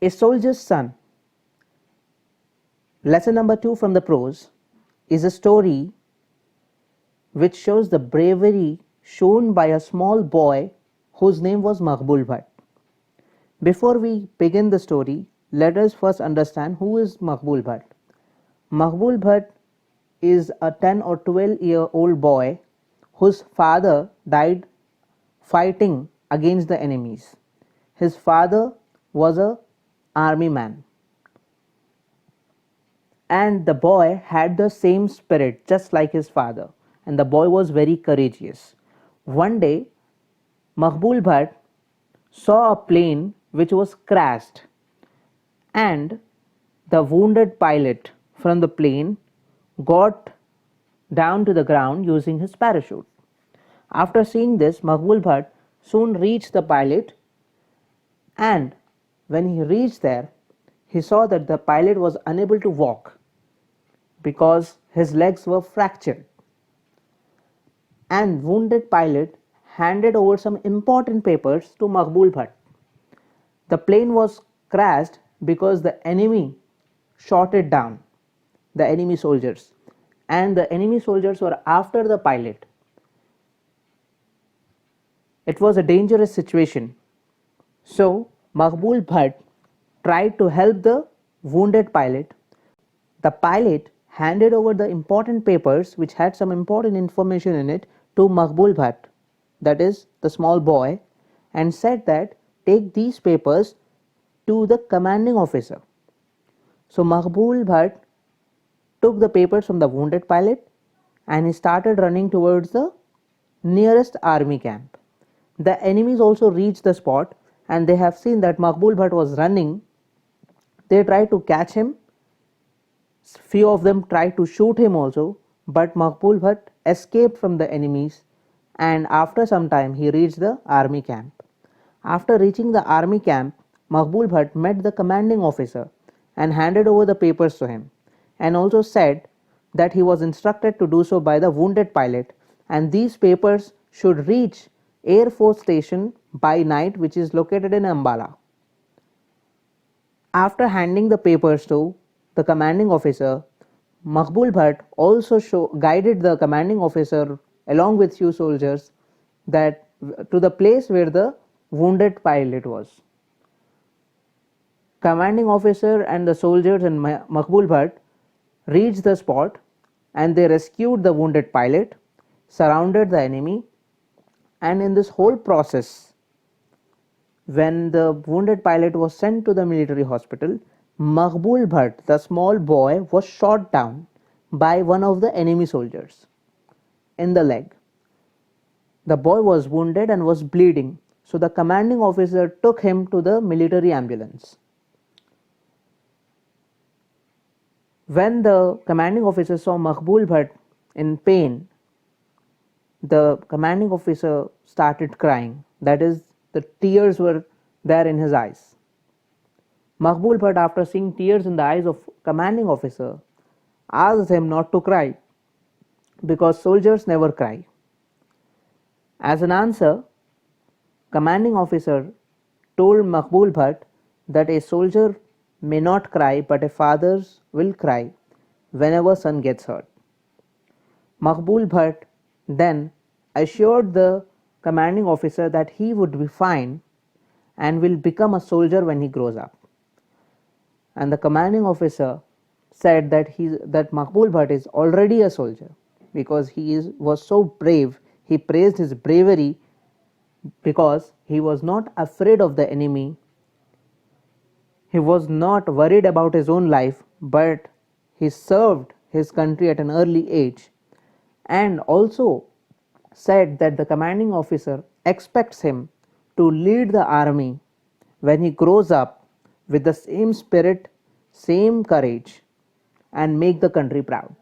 A Soldier's Son. Lesson number 2 from the prose is a story which shows the bravery shown by a small boy whose name was Maqbul Bhat. Before we begin the story, let us first understand who is Maqbul Bhat. Maqbul Bhat is a 10 or 12-year-old boy whose father died fighting against the enemies. His father was an army man, and the boy had the same spirit just like his father, and the boy was very courageous. One day, Maqbul Bhat saw a plane which was crashed, and the wounded pilot from the plane got down to the ground using his parachute. After seeing this, Maqbul Bhat soon reached the pilot, and when he reached there, he saw that the pilot was unable to walk because his legs were fractured. And wounded pilot handed over some important papers to Maqbul Bhat. The plane was crashed because the enemy shot it down, the enemy soldiers, and the enemy soldiers were after the pilot. It was a dangerous situation. So Maqbul Bhat tried to help the wounded pilot. The pilot handed over the important papers which had some important information in it to Maqbul Bhat, that is the small boy, and said that take these papers to the commanding officer. So Maqbul Bhat took the papers from the wounded pilot and he started running towards the nearest army camp. The enemies also reached the spot and they have seen that Maqbul Bhat was running. They tried to catch him. Few of them tried to shoot him also, but Maqbul Bhat escaped from the enemies, and after some time he reached the army camp. After reaching the army camp, Maqbul Bhat met the commanding officer and handed over the papers to him, and also said that he was instructed to do so by the wounded pilot, and these papers should reach Air Force Station by night, which is located in Ambala. After handing the papers to the commanding officer, Maqbul Bhat also guided the commanding officer along with few soldiers that to the place where the wounded pilot was. Commanding officer and the soldiers and Maqbul Bhat reached the spot and they rescued the wounded pilot, surrounded the enemy, and in this whole process, when the wounded pilot was sent to the military hospital, Maqbul Bhat, the small boy, was shot down by one of the enemy soldiers in the leg. The boy was wounded and was bleeding, so the commanding officer took him to the military ambulance. When the commanding officer saw Maqbul Bhat in pain, the commanding officer started crying. That is, the tears were there in his eyes. Maqbul Bhat, after seeing tears in the eyes of commanding officer, asked him not to cry because soldiers never cry. As an answer, commanding officer told Maqbul Bhat that a soldier may not cry but a father will cry whenever son gets hurt. Maqbul Bhat then assured the commanding officer that he would be fine and will become a soldier when he grows up. And the commanding officer said that Maqbul Bhat is already a soldier because was so brave. He praised his bravery because he was not afraid of the enemy. He was not worried about his own life, but he served his country at an early age, and also said that the commanding officer expects him to lead the army when he grows up with the same spirit, same courage, and make the country proud.